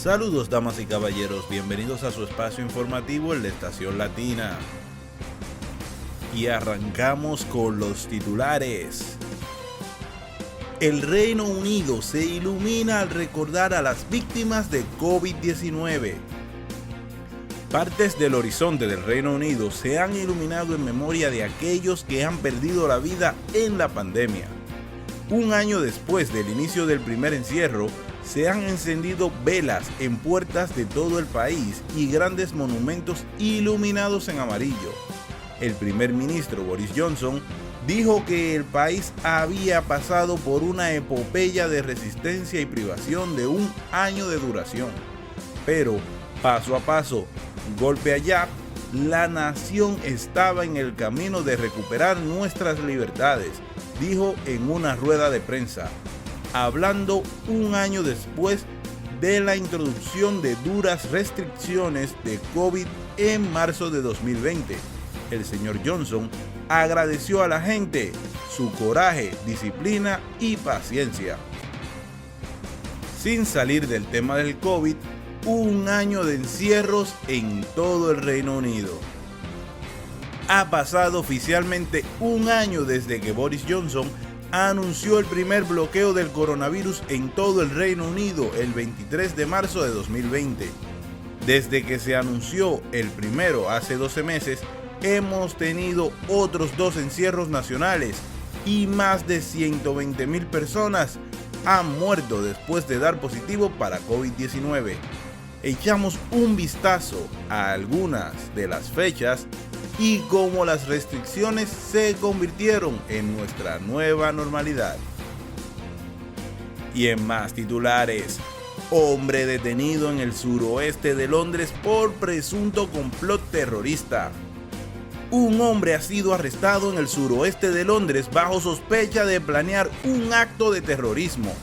Saludos damas y caballeros, bienvenidos a su espacio informativo en la Estación Latina. Y arrancamos con los titulares. El Reino Unido se ilumina al recordar a las víctimas de COVID-19. Partes del horizonte del Reino Unido se han iluminado en memoria de aquellos que han perdido la vida en la pandemia. Un año después del inicio del primer encierro, se han encendido velas en puertas de todo el país y grandes monumentos iluminados en amarillo. El primer ministro Boris Johnson dijo que el país había pasado por una epopeya de resistencia y privación de un año de duración. Pero, paso a paso, golpe allá, la nación estaba en el camino de recuperar nuestras libertades, dijo en una rueda de prensa, hablando un año después de la introducción de duras restricciones de COVID en marzo de 2020. El señor Johnson agradeció a la gente su coraje, disciplina y paciencia. Sin salir del tema del COVID, un año de encierros en todo el Reino Unido. Ha pasado oficialmente un año desde que Boris Johnson anunció el primer bloqueo del coronavirus en todo el Reino Unido el 23 de marzo de 2020. Desde que se anunció el primero hace 12 meses, hemos tenido otros 2 encierros nacionales y más de 120,000 personas han muerto después de dar positivo para COVID-19. Echamos un vistazo a algunas de las fechas y cómo las restricciones se convirtieron en nuestra nueva normalidad. Y en más titulares, hombre detenido en el suroeste de Londres por presunto complot terrorista. Un hombre ha sido arrestado en el suroeste de Londres bajo sospecha de planear un acto de terrorismo.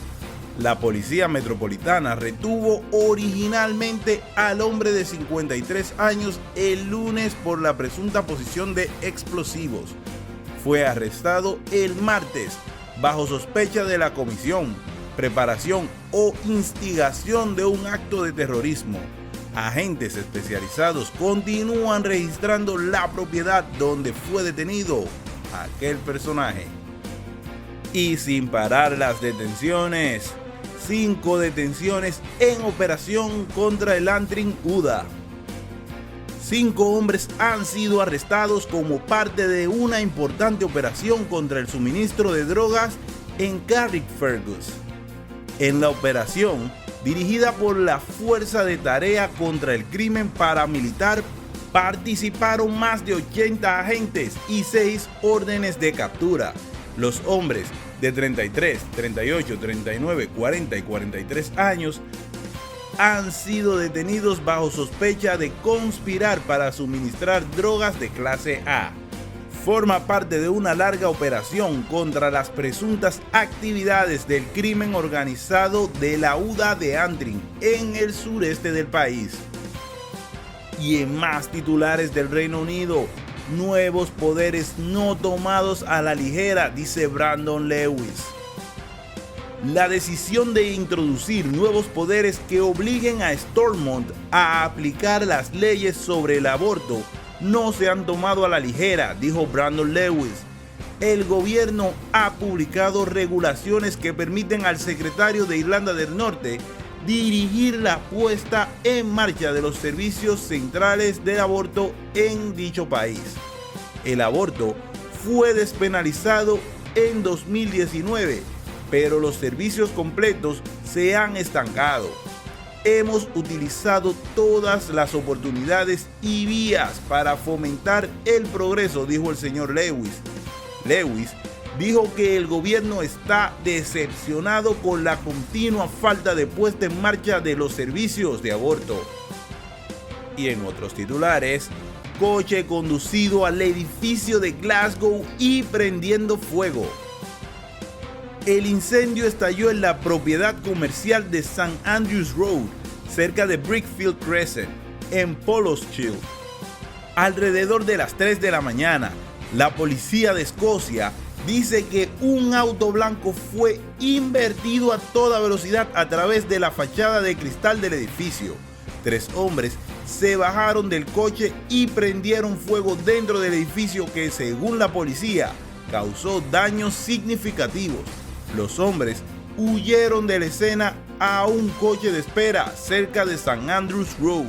La policía metropolitana retuvo originalmente al hombre de 53 años el lunes por la presunta posesión de explosivos. Fue arrestado el martes bajo sospecha de la comisión, preparación o instigación de un acto de terrorismo. Agentes especializados continúan registrando la propiedad donde fue detenido aquel personaje. Y sin parar las detenciones, 5 detenciones en operación contra el Antrim UDA. 5 hombres han sido arrestados como parte de una importante operación contra el suministro de drogas en Carrickfergus. En la operación, dirigida por la Fuerza de Tarea contra el Crimen Paramilitar, participaron más de 80 agentes y 6 órdenes de captura. Los hombres de 33, 38, 39, 40 y 43 años han sido detenidos bajo sospecha de conspirar para suministrar drogas de clase A. Forma parte de una larga operación contra las presuntas actividades del crimen organizado de la UDA de Antrim en el sureste del país. Y en más titulares del Reino Unido, nuevos poderes no tomados a la ligera, dice Brandon Lewis. La decisión de introducir nuevos poderes que obliguen a Stormont a aplicar las leyes sobre el aborto no se han tomado a la ligera, dijo Brandon Lewis. El gobierno ha publicado regulaciones que permiten al secretario de Irlanda del Norte dirigir la puesta en marcha de los servicios centrales del aborto en dicho país. El aborto fue despenalizado en 2019, pero los servicios completos se han estancado. Hemos utilizado todas las oportunidades y vías para fomentar el progreso, dijo el señor Lewis. Lewis dijo que el gobierno está decepcionado con la continua falta de puesta en marcha de los servicios de aborto. Y en otros titulares, coche conducido al edificio de Glasgow y prendiendo fuego. El incendio estalló en la propiedad comercial de St. Andrews Road, cerca de Brickfield Crescent, en Poloshiel. Alrededor de las 3 de la mañana, la policía de Escocia dice que un auto blanco fue invertido a toda velocidad a través de la fachada de cristal del edificio. 3 hombres se bajaron del coche y prendieron fuego dentro del edificio que, según la policía, causó daños significativos. Los hombres huyeron de la escena a un coche de espera cerca de St. Andrews Road.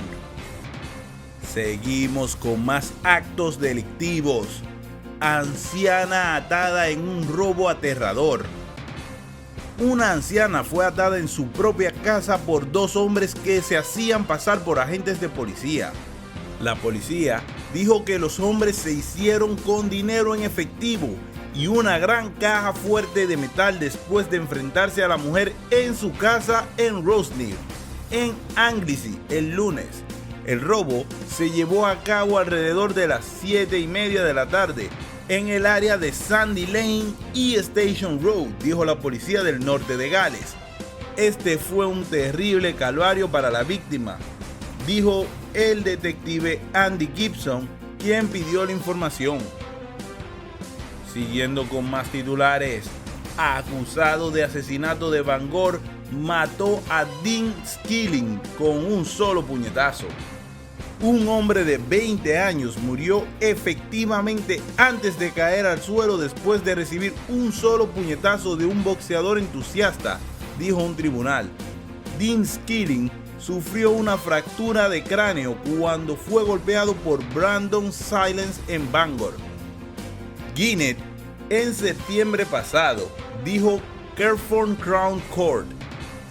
Seguimos con más actos delictivos. Anciana atada en un robo aterrador. Una anciana fue atada en su propia casa por 2 hombres que se hacían pasar por agentes de policía. La policía dijo que los hombres se hicieron con dinero en efectivo y una gran caja fuerte de metal después de enfrentarse a la mujer en su casa en Rosenear, en Anglesey, el lunes. El robo se llevó a cabo alrededor de las 7:30 de la tarde en el área de Sandy Lane y Station Road, dijo la policía del norte de Gales. Este fue un terrible calvario para la víctima, dijo el detective Andy Gibson, quien pidió la información. Siguiendo con más titulares, acusado de asesinato de Bangor, mató a Dean Skilling con un solo puñetazo. Un hombre de 20 años murió efectivamente antes de caer al suelo después de recibir un solo puñetazo de un boxeador entusiasta, dijo un tribunal. Dean Skilling sufrió una fractura de cráneo cuando fue golpeado por Brandon Silence en Bangor, Gwynedd, en septiembre pasado, dijo Carnforth Crown Court.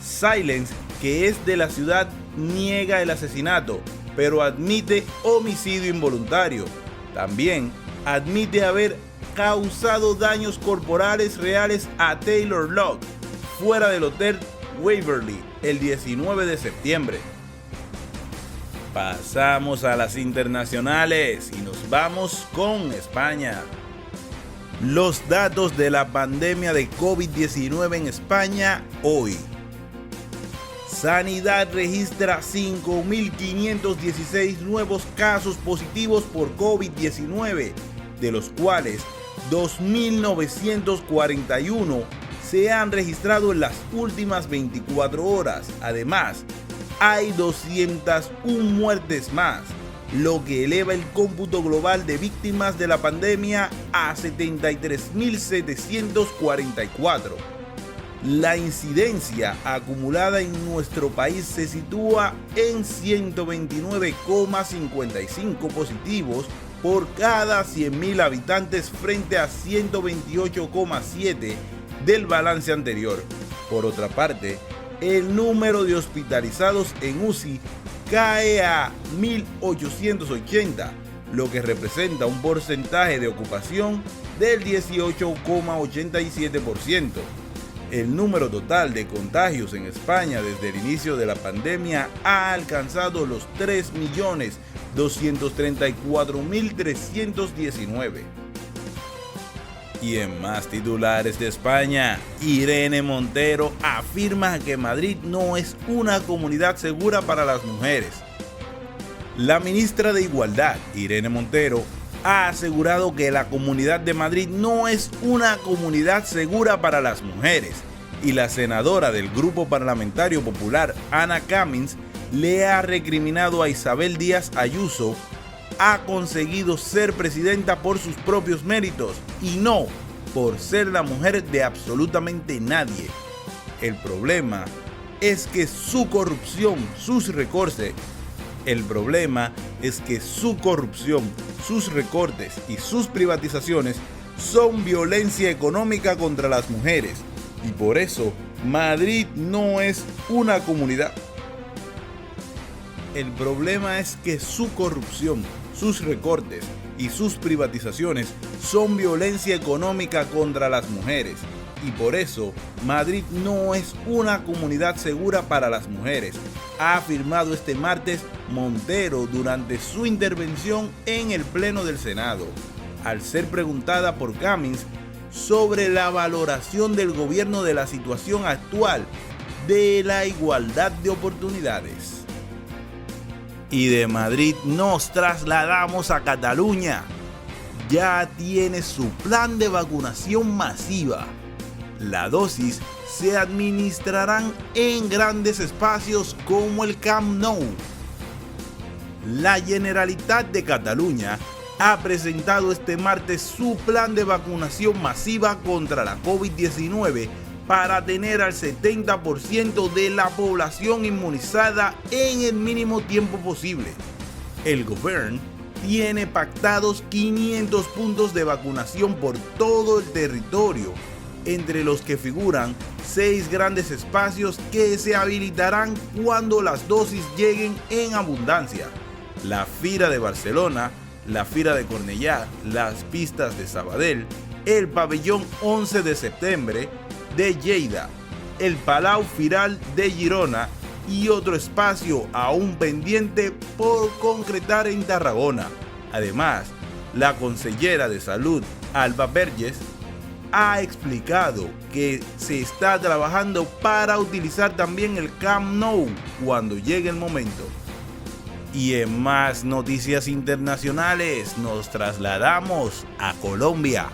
Silence, que es de la ciudad, niega el asesinato, pero admite homicidio involuntario. También admite haber causado daños corporales reales a Taylor Locke fuera del Hotel Waverly el 19 de septiembre. Pasamos a las internacionales y nos vamos con España. Los datos de la pandemia de COVID-19 en España hoy. Sanidad registra 5.516 nuevos casos positivos por COVID-19, de los cuales 2.941 se han registrado en las últimas 24 horas. Además, hay 201 muertes más, lo que eleva el cómputo global de víctimas de la pandemia a 73.744. La incidencia acumulada en nuestro país se sitúa en 129,55 positivos por cada 100.000 habitantes frente a 128,7 del balance anterior. Por otra parte, el número de hospitalizados en UCI cae a 1.880, lo que representa un porcentaje de ocupación del 18,87%. El número total de contagios en España desde el inicio de la pandemia ha alcanzado los 3.234.319. Y en más titulares de España, Irene Montero afirma que Madrid no es una comunidad segura para las mujeres. La ministra de Igualdad, Irene Montero, ha asegurado que la Comunidad de Madrid no es una comunidad segura para las mujeres, y la senadora del Grupo Parlamentario Popular, Ana Cummins, le ha recriminado a Isabel Díaz Ayuso ha conseguido ser presidenta por sus propios méritos y no por ser la mujer de absolutamente nadie. El problema es que su corrupción, sus recortes y sus privatizaciones son violencia económica contra las mujeres, y por eso Madrid no es una comunidad. El problema es que su corrupción, sus recortes y sus privatizaciones son violencia económica contra las mujeres, y por eso Madrid no es una comunidad segura para las mujeres, ha afirmado este martes Montero durante su intervención en el Pleno del Senado, al ser preguntada por Cummins sobre la valoración del gobierno de la situación actual de la igualdad de oportunidades. Y de Madrid nos trasladamos a Cataluña. ya tiene su plan de vacunación masiva. La dosis se administrarán en grandes espacios como el Camp Nou. La Generalitat de Cataluña ha presentado este martes su plan de vacunación masiva contra la COVID-19 para tener al 70% de la población inmunizada en el mínimo tiempo posible. El gobierno tiene pactados 500 puntos de vacunación por todo el territorio, entre los que figuran 6 grandes espacios que se habilitarán cuando las dosis lleguen en abundancia: la Fira de Barcelona, la Fira de Cornellà, las pistas de Sabadell, el pabellón 11 de septiembre de Lleida, el Palau Firal de Girona y otro espacio aún pendiente por concretar en Tarragona. Además, la consellera de Salud, Alba Vergés, ha explicado que se está trabajando para utilizar también el Camp Nou cuando llegue el momento. Y en más noticias internacionales, nos trasladamos a Colombia.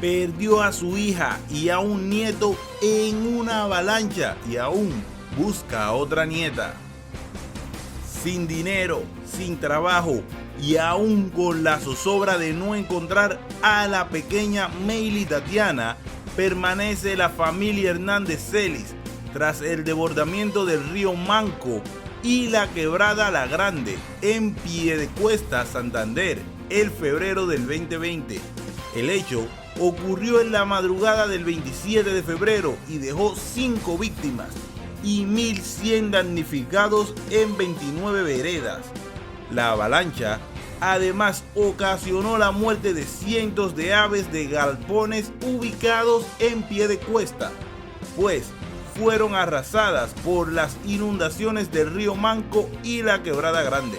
Perdió a su hija y a un nieto en una avalancha y aún busca a otra nieta. Sin dinero, sin trabajo y aún con la zozobra de no encontrar a la pequeña Meili Tatiana, permanece la familia Hernández Celis tras el desbordamiento del río Manco y la quebrada La Grande en Piedecuesta, Santander, el febrero del 2020. El hecho ocurrió en la madrugada del 27 de febrero y dejó 5 víctimas y 1.100 damnificados en 29 veredas. La avalancha además ocasionó la muerte de cientos de aves de galpones ubicados en Piedecuesta, pues fueron arrasadas por las inundaciones del río Manco y la quebrada Grande.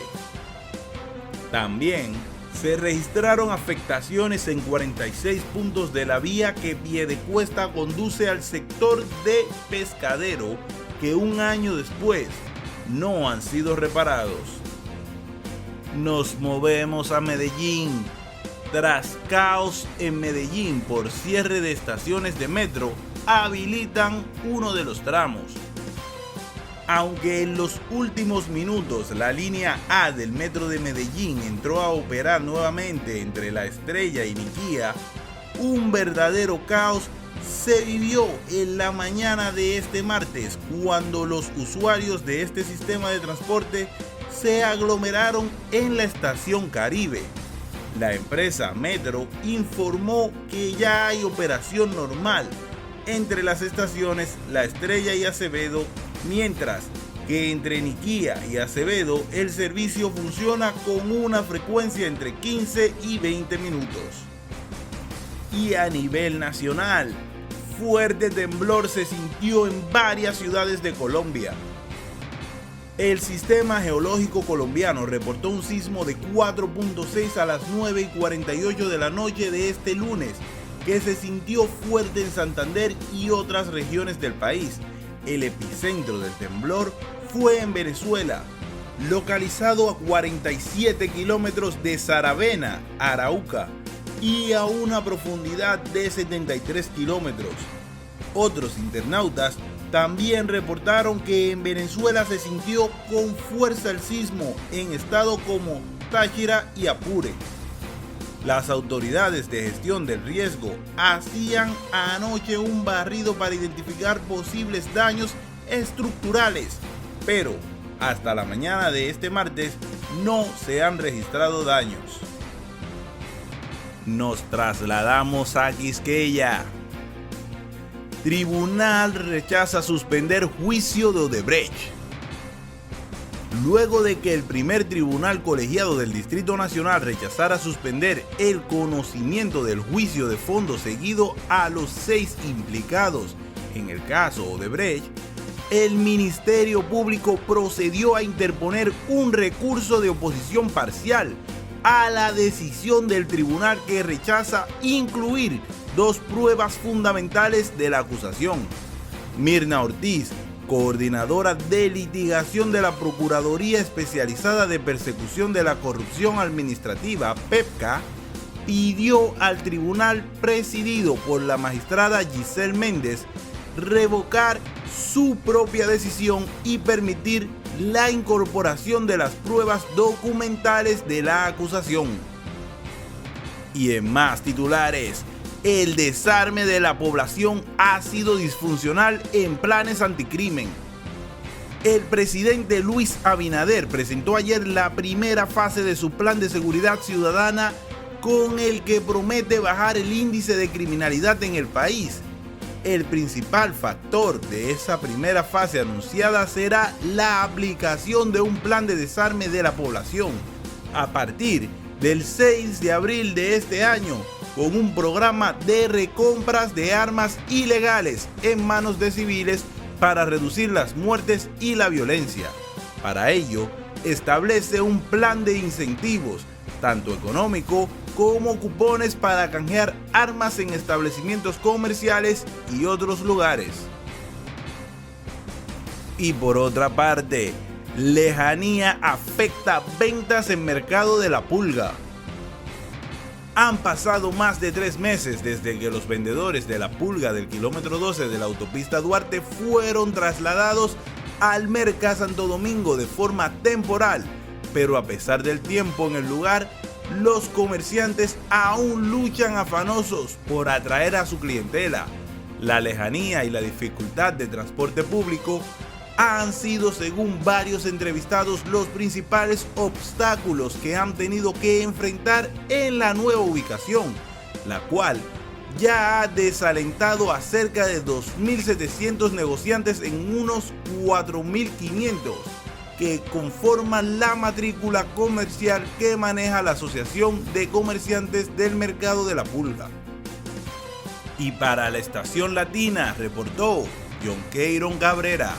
También se registraron afectaciones en 46 puntos de la vía que Piedecuesta conduce al sector de Pescadero, que un año después no han sido reparados. Nos movemos a Medellín. Tras caos en Medellín por cierre de estaciones de metro, habilitan uno de los tramos. Aunque en los últimos minutos la línea A del metro de Medellín entró a operar nuevamente entre La Estrella y Niquía, un verdadero caos se vivió en la mañana de este martes cuando los usuarios de este sistema de transporte se aglomeraron en la estación Caribe. La empresa Metro informó que ya hay operación normal entre las estaciones La Estrella y Acevedo, mientras que entre Niquía y Acevedo el servicio funciona con una frecuencia entre 15 y 20 minutos. Y a nivel nacional, fuerte temblor se sintió en varias ciudades de Colombia. El Sistema Geológico Colombiano reportó un sismo de 4.6 a las 9:48 de la noche de este lunes, que se sintió fuerte en Santander y otras regiones del país. El epicentro del temblor fue en Venezuela, localizado a 47 kilómetros de Saravena, Arauca, y a una profundidad de 73 kilómetros. Otros internautas también reportaron que en Venezuela se sintió con fuerza el sismo en estados como Táchira y Apure. Las autoridades de gestión del riesgo hacían anoche un barrido para identificar posibles daños estructurales, pero hasta la mañana de este martes no se han registrado daños. Nos trasladamos a Quisqueya. Tribunal rechaza suspender juicio de Odebrecht. Luego de que el primer tribunal colegiado del Distrito Nacional rechazara suspender el conocimiento del juicio de fondo seguido a los 6 implicados en el caso Odebrecht, el Ministerio Público procedió a interponer un recurso de oposición parcial a la decisión del tribunal que rechaza incluir 2 pruebas fundamentales de la acusación. Mirna Ortiz, coordinadora de litigación de la Procuraduría Especializada de Persecución de la Corrupción Administrativa, PEPCA, pidió al tribunal presidido por la magistrada Giselle Méndez revocar su propia decisión y permitir la incorporación de las pruebas documentales de la acusación. Y en más titulares, el desarme de la población ha sido disfuncional en planes anticrimen. El presidente Luis Abinader presentó ayer la primera fase de su plan de seguridad ciudadana, con el que promete bajar el índice de criminalidad en el país. El principal factor de esa primera fase anunciada será la aplicación de un plan de desarme de la población a partir del 6 de abril de este año, con un programa de recompras de armas ilegales en manos de civiles para reducir las muertes y la violencia. Para ello, establece un plan de incentivos, tanto económico como cupones para canjear armas en establecimientos comerciales y otros lugares. Y por otra parte, lejanía afecta ventas en Mercado de la Pulga. Han pasado más de 3 meses desde que los vendedores de la Pulga del kilómetro 12 de la autopista Duarte fueron trasladados al Mercado Santo Domingo de forma temporal, pero a pesar del tiempo en el lugar, los comerciantes aún luchan afanosos por atraer a su clientela. La lejanía y la dificultad de transporte público han sido, según varios entrevistados, los principales obstáculos que han tenido que enfrentar en la nueva ubicación, la cual ya ha desalentado a cerca de 2.700 negociantes en unos 4.500 que conforman la matrícula comercial que maneja la Asociación de Comerciantes del Mercado de la Pulga. Y para la Estación Latina reportó John Keiron Cabrera.